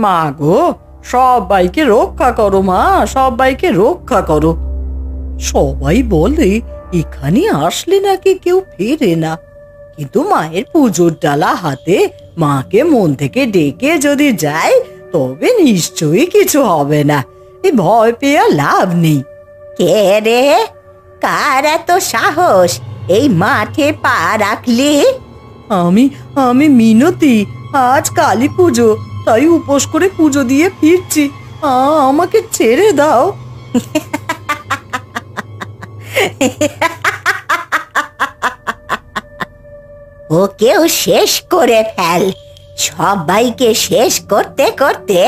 মা গো, সবাইকে রক্ষা করো মা, সবাইকে রক্ষা করো। সবাই বলে এখানে আসলে নাকি কেউ ফেরে না, কিন্তু মায়ের পুজোর ডালা হাতে মাকে মন থেকে ডেকে যদি যায় তবে নিশ্চয়ই কিছু হবে না। এই ভয় পেয়ে লাভ নেই। কে রে, কার এত সাহস এই মাঠে পা রাখলি? আমি আমি মিনতি। আজ কালী পুজো, তাই উপোস করে পুজো দিয়ে ফিরছি। আমাকে ছেড়ে দাও। ওকেও শেষ করে ফেল। সবাইকে শেষ করতে করতে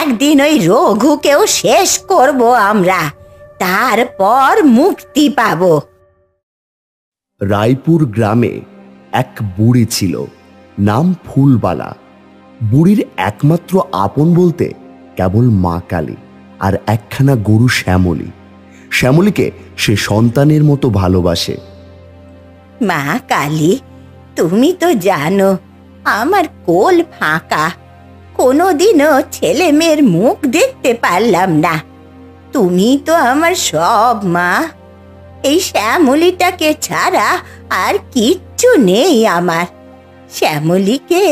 একদিন ওই রঘুকেও শেষ করব আমরা, তারপর মুক্তি পাবো। রায়পুর গ্রামে এক বুড়ি ছিল, নাম ফুলবালা। বুড়ির একমাত্র আপন বলতে কেবল মা কালী আর একখানা গরু শ্যামলী। শ্যামলীকে সে সন্তানের মতো ভালোবাসে। মা কালী, তুমি তো জানো আমার কোল ফাঁকা, কোনোদিনও ছেলে মেয়ের মুখ দেখতে পারলাম না। তুমি তো আমার সব মা। এই শ্যামলীটাকে ছাড়া আর কিচ্ছু নেই আমার। শ্যামলীকে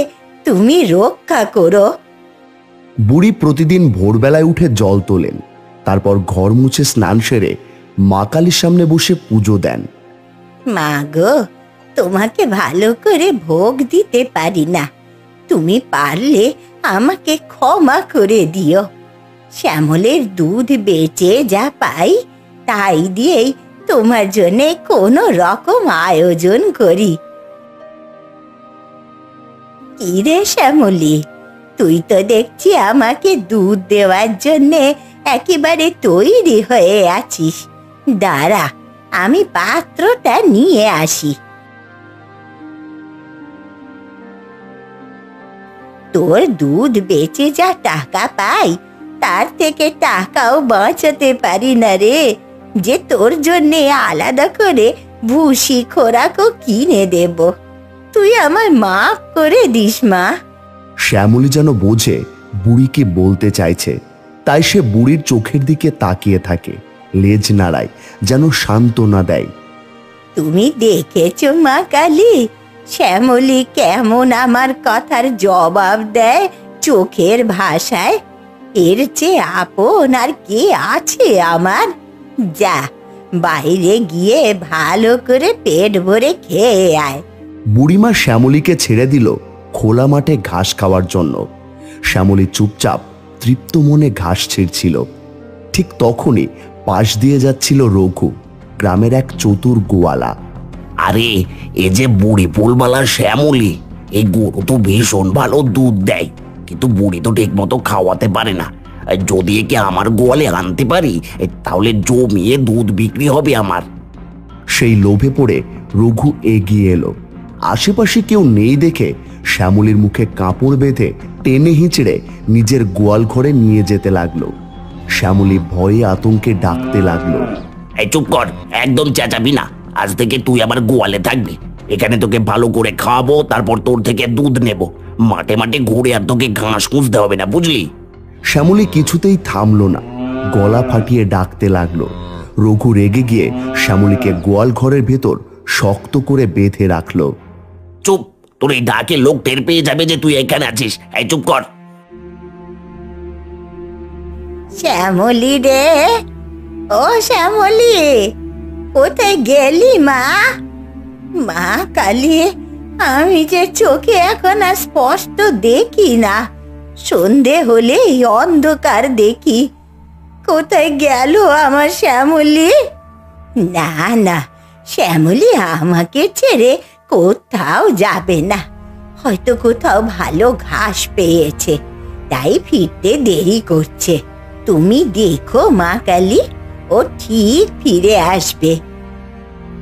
তুমি রক্ষা করো। বুড়ি প্রতিদিন ভোরবেলায় উঠে জল তোলেন, তারপর ঘর মুছে স্নান সেরে মা কালীর সামনে বসে পুজো দেন। মা গো, তোমাকে ভালো করে ভোগ দিতে পারি না, তুমি পারলে আমাকে ক্ষমা করে দিও। শ্যামলের দুধ বেচে যা পাই তাই দিয়েই তোমার জন্য কোনো রকম আয়োজন করি। কি রে শ্যামলী, তুই তো দেখছি আমাকে দুধ দেওয়ার জন্যে একেবারে তৈরি হয়ে আছিস। দাঁড়া, আমি পাত্রটা নিয়ে আসি। তোর দুধ বেচে যা টাকা পাই তার থেকে টাকাও বাঁচাতে পারি না রে, যে তোর জন্যে আলাদা করে ভুসি খোরাকও কিনে দেব। তুই আমায় মাফ করে দিস মা। শ্যামলী যেন বোঝে বুড়ি কি বলতে চাইছে, তাই সে বুড়ির চোখের দিকে তাকিয়ে থাকে, লেজ নাড়ায়, যেন সান্ত্বনা দেয়। তুমি দেখেছো মা কালী, শ্যামলী কেমন আমার কথার জবাব দেয় চোখের ভাষায়? এর চেয়ে আপন আর কে আছে আমার? যা, বাইরে গিয়ে ভালো করে পেট ভরে খেয়ে আয়। বুড়িমা শ্যামলীকে ছেড়ে দিল খোলা মাঠে ঘাস খাওয়ার জন্য। শ্যামলী চুপচাপ তৃপ্ত মনে ঘাস ছিঁড়ছিল। ঠিক তখনই পাশ দিয়ে যাচ্ছিল রঘু, গ্রামের এক চতুর গোয়ালা। আরে, এ যে বুড়ি ফুলবালা শ্যামলী, এই গরু তো ভীষণ ভালো দুধ দেয়, কিন্তু বুড়ি তো ঠিক মতো খাওয়াতে পারে না। যদি একে আমার গোয়ালে আনতে পারি তাহলে জমিয়ে দুধ বিক্রি হবে আমার। সেই লোভে পড়ে রঘু এগিয়ে এলো। আশেপাশে কেউ নেই দেখে শ্যামলীর মুখে কাপড় বেঁধে টেনে হিঁচড়ে নিজের গোয়াল ঘরে নিয়ে যেতে লাগলো। শ্যামলী ভয়ে আতঙ্কে ডাকতে লাগলো, এই চুপ কর, একদম চেঁচাবি না। আজ থেকে তুই আমার গোয়ালে থাকবি। এখানে তোকে ভালো করে খাওয়াবো, তারপর তোর থেকে দুধ নেব। মাঠে মাঠে ঘুরে আর তোকে ঘাস খুঁজতে হবে না, বুঝলি? শ্যামলী কিছুতেই থামলো না, গলা ফাটিয়ে ডাকতে লাগলো। রঘু রেগে গিয়ে শ্যামলীকে গোয়াল ঘরের ভেতর শক্ত করে বেঁধে রাখলো। চুপ, তোর এই ডাকে লোক টের পেয়ে যাবে যে তুই এখানে আছিস। এই চুপ কর। শ্যামলী রে, ও শ্যামলী, কোথায় গেলি মা? মা কালী, আমি যে চোখে এখন আর স্পষ্ট দেখি না, সন্ধে হলেই অন্ধকার দেখি। কোথায় গেল আমার শ্যামলী? না না, শ্যামলী আমাকে ছেড়ে কোথাও যাবে না। হয়তো কোথাও ভালো ঘাস পেয়েছে, তাই ফিরতে দেরি করছে। তুমি দেখো মা কালী, ও ঠিক ফিরে আসবে।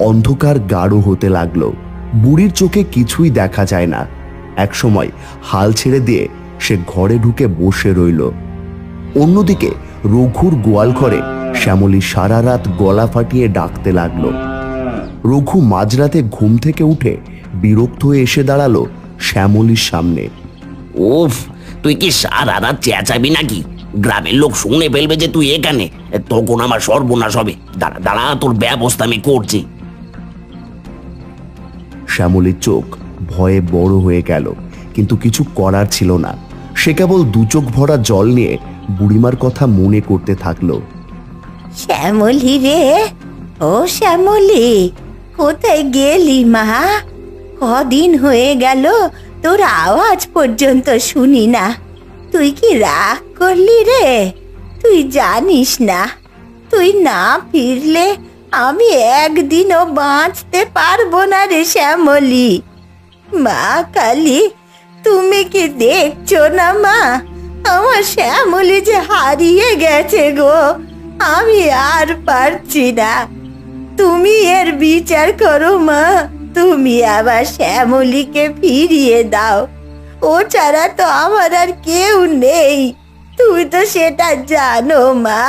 অন্ধকার গাঢ় হতে লাগলো, বুড়ির চোখে কিছুই দেখা যায় না। একসময় হাল ছেড়ে দিয়ে সে ঘরে ঢুকে বসে রইল। অন্যদিকে রঘুর গোয়াল ঘরে শ্যামলী সারা রাত গলা ফাটিয়ে ডাকতে লাগলো। রঘু মাঝরাতে ঘুম থেকে উঠে বিরক্ত হয়ে এসে দাঁড়ালো শ্যামলীর সামনে। উফ, তুই কি সারা রাত চেঁচাবি নাকি? গ্রামের লোক শুনে ফেলবে যে তুই এখানে, তখন আমার সর্বনাশ হবে। দাঁড়া দাঁড়া, তোর ব্যবস্থা আমি করছি। শ্যামলীর চোখ ভয়ে বড় হয়ে গেল, কিন্তু কিছু করার ছিল না। সে কেবল দু চোখ ভরা জল নিয়ে বুড়িমার কথা মনে করতে থাকলো। শ্যামলী রে, ও শ্যামলী, কোথায় গেলি মা? কদিন হয়ে গেল তোর আওয়াজ পর্যন্ত শুনি না। তুই কি রাগ করলি রে? তুই জানিস না, তুই না ফিরলে আমি একদিনও বাঁচতে পারবো না রে শ্যামলী। মা কালী, তুমি কি দেখছো না মা, আমার শ্যামলী যে হারিয়ে গেছে গো। আমি আর পারছি না, তুমি এর বিচার করো মা। তুমি আবার শ্যামলীকে ফিরিয়ে দাও। ও ছাড়া তো আমার আর কেউ নেই, তুই তো সেটা জানো মা।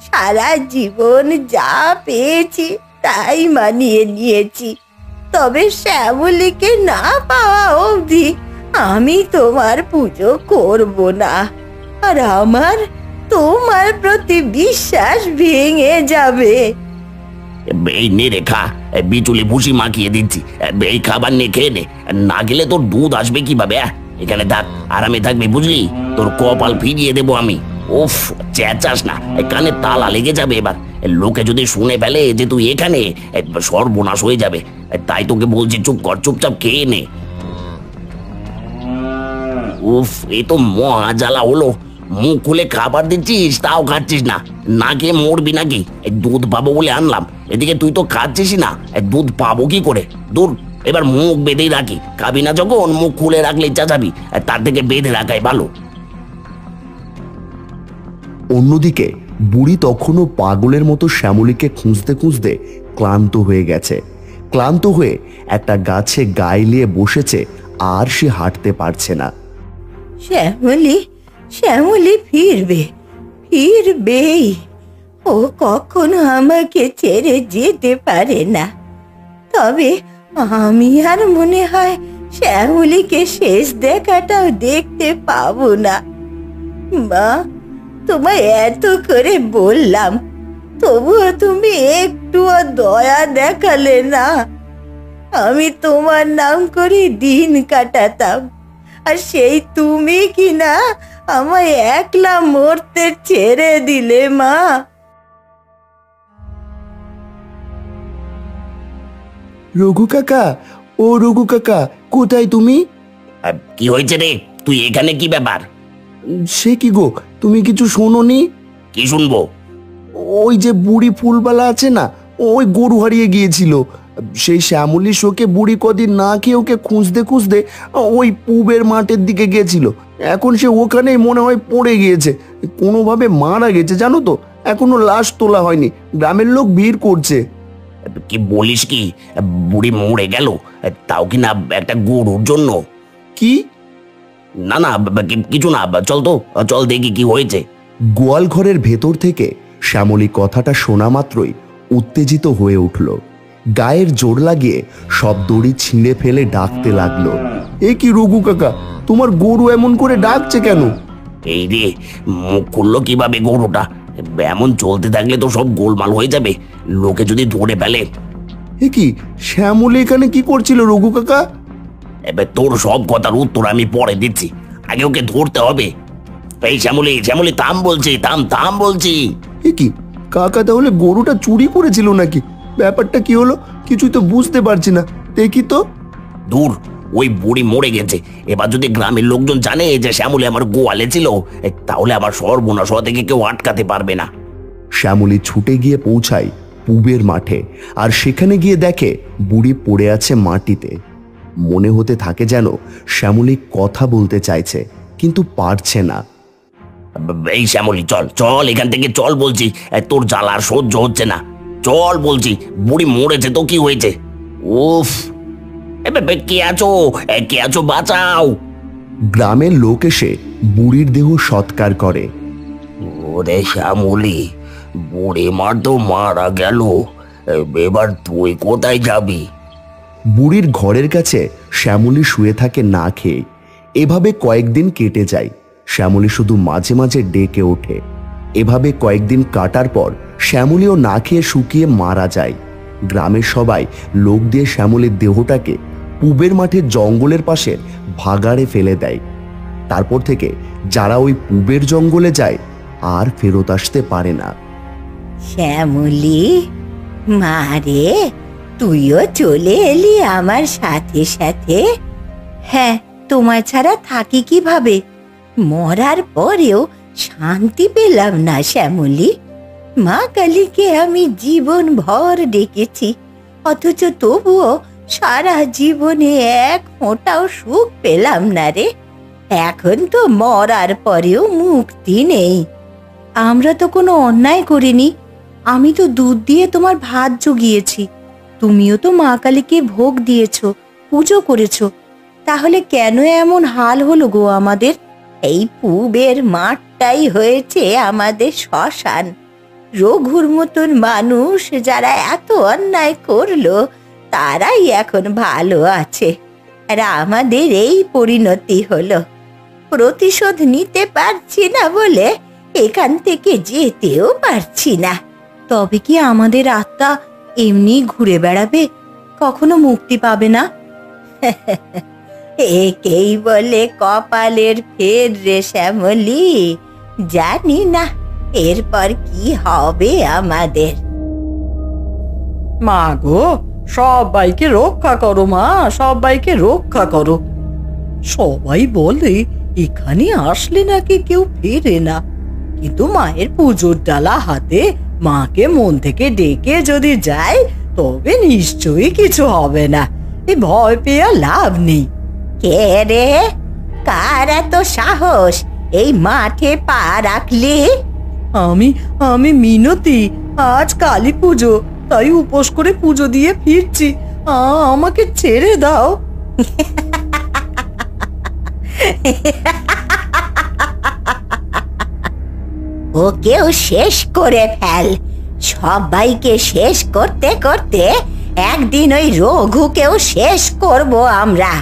সারা জীবন যা পেয়েছি তাই মানিয়ে নিয়েছি, তবে শ্যামলীকে না পাওয়া অবধি আমি তোমার পুজো করব না। আর আমার তোমার প্রতি বিশ্বাস ভেঙে যাবে। এই নে রে, খা, বিচুলি ভুসি মাখিয়ে দিচ্ছি। এই খাবার নিয়ে খেয়ে নে, না গেলে তোর দুধ আসবে কিভাবে? এখানে থাক, আরামে থাকবি, বুঝলি? তোর কপাল ফিরিয়ে দেবো আমি। উফ, চেঁচাস না, কানে তালা লেগে যাবে। এবার লোকে যদি শুনে ফেলে যে তুই এখানে, সর্বনাশ হয়ে যাবে। তাই তোকে বলছি, চুপ কর, চুপচাপ খেয়ে নে। উফ, এ তো মহা জ্বালা হলো। মুখ খুলে খাবার দিচ্ছিস, তাও খাচ্ছিস না। না খেয়ে মরবি নাকি? দুধ পাবো বলে আনলাম, এদিকে তুই তো খাচ্ছিস না। দুধ পাবো কি করে? দূর, এবার মুখ বেঁধেই রাখি। খাবি না যখন, মুখ খুলে রাখলে চেঁচাবি। তার থেকে বেঁধে রাখাই ভালো। অন্যদিকে বুড়ি তখনও পাগলের মতো শ্যামলীকে খুঁজতে খুঁজতে ক্লান্ত হয়ে গেছে। ক্লান্ত হয়ে একটা গাছে গায়ে বসেছে, আর সে হাঁটতে পারছে না। শ্যামলী, শ্যামলী ফিরবে, ফিরবেই। ও কখনো আমাকে ছেড়ে যেতে পারে না। তবে আমি আর মনে হয় শ্যামলীকে শেষ দেখাটাও দেখতে পাবো না। মা, তোমায় এত করে বললাম, তবুও তুমি একটুও দয়া দেখালে না। আমি তোমার নাম করে দিন কাটাতাম, আর সেই তুমি কি না আমায় একলা মরতে ছেড়ে দিলে মা। রঘু কাকা, ও রঘু কাকা, কোথায় তুমি? কি হয়েছে রে? তুই এখানে কি ব্যাপার? সে কি গো, তুমি কিছু শোনোনি? কি শুনবো? ওই যে বুড়ি ফুলবালা আছে না, ওই গরু হারিয়ে গিয়েছিল। সেই শ্যামলী শোকে বুড়ি কদিন না খেয়ে ওকে খুঁজতে খুঁজতে ওই পুবের মাঠের দিকে গিয়েছিল। এখন সে ওখানেই মনে হয় পড়ে গিয়েছে, কোনোভাবে মারা গেছে জানো তো। এখনো লাশ তোলা হয়নি, গ্রামের লোক ভিড় করছে। কি বলিস কি? বুড়ি মরে গেল? তাও কি না একটা গরুর জন্য? কি? না না, কিছু না, চল তো, চল দেখি কি হয়েছে। গোয়াল ঘরের ভেতর থেকে শ্যামলী কথাটা শোনা মাত্রই উত্তেজিত হয়ে উঠল। গায়ের জোর লাগিয়ে সব দড়ি ছিঁড়ে ফেলে ডাকতে লাগলো, এ কি রঘু কাকা, তোমার গরু এমন করে ডাকছে কেন? এই রে, মুখ খুললো কিভাবে গরুটা? এমন চলতে থাকলে তো সব গোলমাল হয়ে যাবে, লোকে যদি ধরে ফেলে। এ কি, শ্যামলী এখানে কি করছিল রঘু কাকা? এবার তোর সব কথার উত্তর আমি পরে দিচ্ছি, আগে ওকে ধরতে হবে। এই শ্যামলী, শ্যামলী, থাম বলছি, থাম থাম বলছি। এ কি, কাকা তাহলে গরুটা চুরি করেছিল নাকি? ব্যাপারটা কি হলো কিছুই তো বুঝতে পারছি না, দেখি তো। দূর, ওই বুড়ি মরে গেছে। এবার যদি গ্রামের লোকজন জানে যে শ্যামলী আমার গোয়ালে ছিল, তাহলে আমার সর্বনাশ হওয়া থেকে কেউ আটকাতে পারবে না। শ্যামলী ছুটে গিয়ে পৌঁছায় পুবের মাঠে, আর সেখানে গিয়ে দেখে বুড়ি পড়ে আছে মাটিতে। মনে হতে থাকে যেন শ্যামলী কথা বলতে চাইছে, কিন্তু পারছে না। এই শ্যামলী, চল চল, এখান থেকে চল বলছি। তোর জ্বালা আর সহ্য হচ্ছে না, চল বলছি। বুড়ি মরেছে তো কি হয়েছে? উফ, কে আছো? কে আছো? বাঁচাও! গ্রামের লোক এসে বুড়ির দেহ সৎকার করে। ওরে শ্যামলী, বুড়ি মার তো মারা গেল, এবার তুই কোথায় যাবি? বুড়ির ঘরের কাছে শ্যামলী শুয়ে থাকে না খেয়ে। এভাবে কয়েকদিন কেটে যায়। শ্যামলী শুধু মাঝে মাঝে ডেকে ওঠে। এভাবে কয়েকদিন কাটার পর শ্যামলীও না খেয়ে শুকিয়ে মারা যায়। গ্রামের সবাই লোক দিয়ে শ্যামলীর দেহটাকে পুবের মাঠের জঙ্গলের পাশে ভাগাড়ে ফেলে দেয়। তারপর থেকে যারা ওই পুবের জঙ্গলে যায় আর ফেরত আসতে পারে না। শ্যামলী, মারে, তুইও চলে এলি আমার সাথে সাথে। হ্যাঁ, তোমায় ছাড়া থাকি কিভাবে? মরার পরেও শান্তি পেলাম না শ্যামলী। মা কালীকে আমি জীবন ভর ডেকেছি, অথচ তবুও সারা জীবনে এক ফোঁটাও সুখ পেলাম না রে। এখন তো মরার পরেও মুক্তি নেই। আমরা তো কোনো অন্যায় করিনি। আমি তো দুধ দিয়ে তোমার ভাত জুগিয়েছি। তুমিও তো মা কালীকে ভোগ দিয়েছ, পুজো করেছ। তাহলে কেন এমন হাল হলো গো আমাদের? এই পুবের মাঠটাই হয়েছে আমাদের শ্মশান। রঘুর মতন মানুষ যারা এত অন্যায় করলো তারাই এখন ভালো আছে, আর আমাদের এই পরিণতি হলো। প্রতিশোধ নিতে পারছি না বলে এখান থেকে যেতেও পারছি না। তবে কি আমাদের আত্মা এমনি ঘুরে বেড়াবে, কখনো মুক্তি পাবে না? একেই বলে কপালের ফের রে শ্যামলী। জানি না এরপর কি হবে আমাদের। মা গো, সবাইকে রক্ষা করো মা, সবাইকে রক্ষা করো। সবাই বলে এখানে আসলে নাকি কেউ ফেরে না, কিন্তু মায়ের পুজোর ডালা হাতে মাকে মন থেকে ডেকে যদি যায় তবে নিশ্চয়ই কিছু হবে না। এ ভয় পেয়ে লাভ নেই। কে রে? কার এত সাহস এই মাঠে পা রাখলি? আমি মিনতি। আজ কালী পুজো, তাই উপোস করে পুজো দিয়ে ফিরছি। আমাকে ছেড়ে দাও। ওকেও শেষ করে ফেল। সবাইকে শেষ করতে করতে একদিন ওই রঘুকেও শেষ করব আমরা,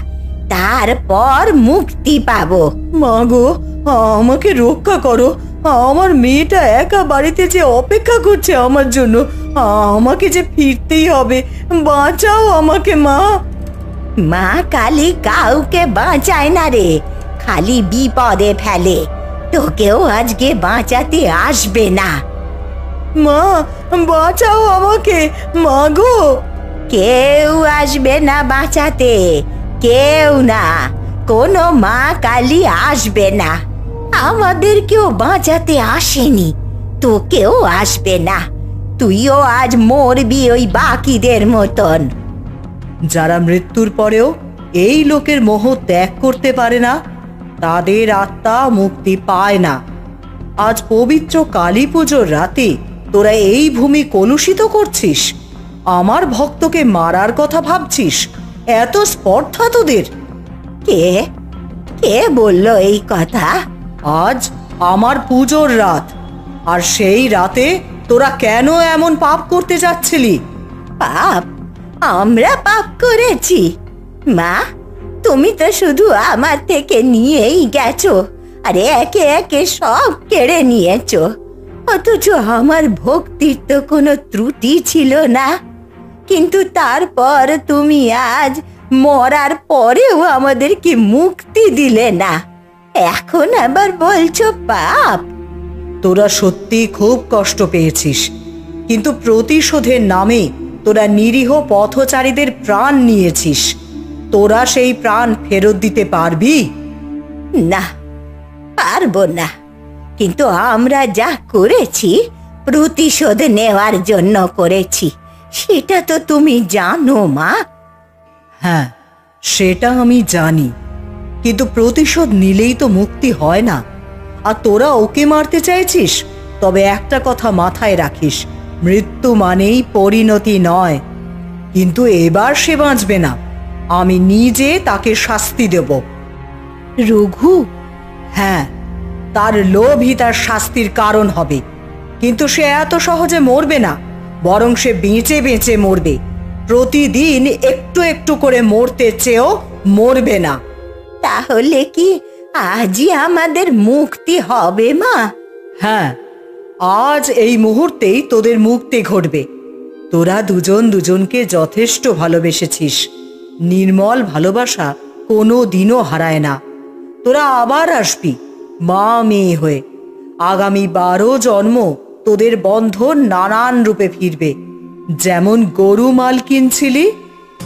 তারপর মুক্তি পাবো। মা গো, আমাকে রক্ষা করো। আমার মেয়েটা একা বাড়িতে যে অপেক্ষা করছে আমার জন্য। আমাকে যে ফিরতেই হবে। বাঁচাও আমাকে মা। মা কালী কাউকে বাঁচায় না রে, খালি বিপদে ফেলে। তোকেও আজকে বাঁচাতে আসবে না। মা, বাঁচাও আমাকে মা গো। কেউ আসবে না বাঁচাতে, কেউ না। কোনো মা কালী আসবে না। আমাদের কেউ বাঁচাতে আসেনি, তোকেও আসবে না। তুইও আজ মরবি ওই বাকিদের মতন। যারা মৃত্যুর পরেও এই লোকের মোহ ত্যাগ করতে পারে না, তাদের আত্মা মুক্তি পায় না। আজ পবিত্র কালী পুজোর রাতে তোরা এই ভূমি কলুষিত করছিস, আমার ভক্তকে মারার কথা ভাবছিস। এত স্পর্ধা তোদের? কে কে বললো এই কথা? আজ আমার পুজোর রাত, আর সেই রাতে তোরা কেন এমন পাপ করতে যাচ্ছিলি? পাপ? আমরা পাপ করেছি? মা, তুমি তো শুধু আমার থেকে নিয়েই গেছো, আর একে একে সব কেড়ে নিয়েছো। অথচ আমার ভক্তির তো কোনো ত্রুটি ছিল না। কিন্তু তারপর তুমি আজ মরার পরেও আমাদেরকে মুক্তি দিলে না, এখন আবার বলছো পাপ। তোরা সত্যি খুব কষ্ট পেয়েছিস, কিন্তু প্রতিশোধের নামে তোরা নিরীহ পথচারীদের প্রাণ নিয়েছিস। তোরা সেই প্রাণ ফেরত দিতে পারবি? না, পারবো না। কিন্তু আমরা যা করেছি প্রতিশোধ নেওয়ার জন্য করেছি, সেটা তো তুমি জানো মা। হ্যাঁ, সেটা আমি জানি, কিন্তু প্রতিশোধ নিলেই তো মুক্তি হয় না। আর তোরা ওকে মারতে চাইছিস? তবে একটা কথা মাথায় রাখিস, মৃত্যু মানেই পরিণতি নয়। কিন্তু এবার সে বাঁচবে না, আমি নিজে তাকে শাস্তি দেব। রঘু? হ্যাঁ, তার লোভই তার শাস্তির কারণ হবে। কিন্তু সে এত সহজে মরবে না, বরং সে বেঁচে বেঁচে মরবে। প্রতিদিন একটু একটু করে মরতে চেয়েও মরবে না। তাহলে কি আজই আমাদের মুক্তি হবে মা? হ্যাঁ, আজ এই মুহূর্তেই তোদের মুক্তি ঘটবে। তোরা দুজন দুজনকে যথেষ্ট ভালোবেসেছিস। নির্মল ভালোবাসা কোনো দিনও হারায় না। তোরা আবার আসবি মা মেয়ে হয়ে। আগামী 12 জন্ম তোদের বন্ধন নানান রূপে ফিরবে। যেমন গরু মাল কিনছিলি,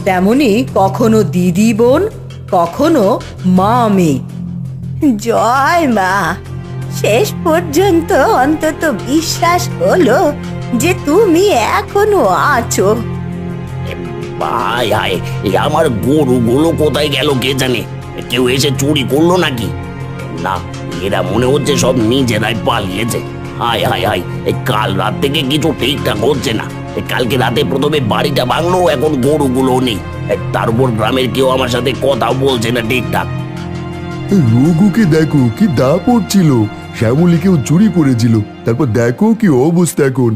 তেমনি কখনো দিদি বোন, কখনো মা মেয়ে। জয় মা। শেষ পর্যন্ত অন্তত বিশ্বাস হলো যে তুমি এখনো আছো। ভাই হায়, এই আমার গরুগুলো কোথায় গেল কে জানে? কেউ এসে চুরি করলো নাকি? না, এরা মনে হচ্ছে সব নিজেরাই পালিয়েছে। হায় হায় হায়, এই কাল রাত থেকে কিছু ঠিকঠাক হচ্ছে না। এই কালকে রাতে প্রথমে বাড়িটা ভাঙলো, এখন গরুগুলো নেই। তার উপর গ্রামের কেউ আমার সাথে কথাও বলছে না ঠিকঠাক। রঘুকে দেখো কি দা পড়ছিল, শ্যামলীকেও চুরি করেছিল, তারপর দেখো কি অবস্থা এখন।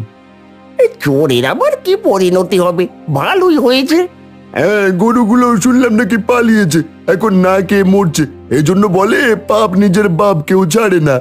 চোরের আবার কি পরিণতি হবে? ভালোই হয়েছে। হ্যাঁ, গরুগুলো শুনলাম নাকি পালিয়েছে, এখন না খেয়ে মরছে। এজন্য বলে পাপ নিজের বাপ কেউ ছাড়ে না।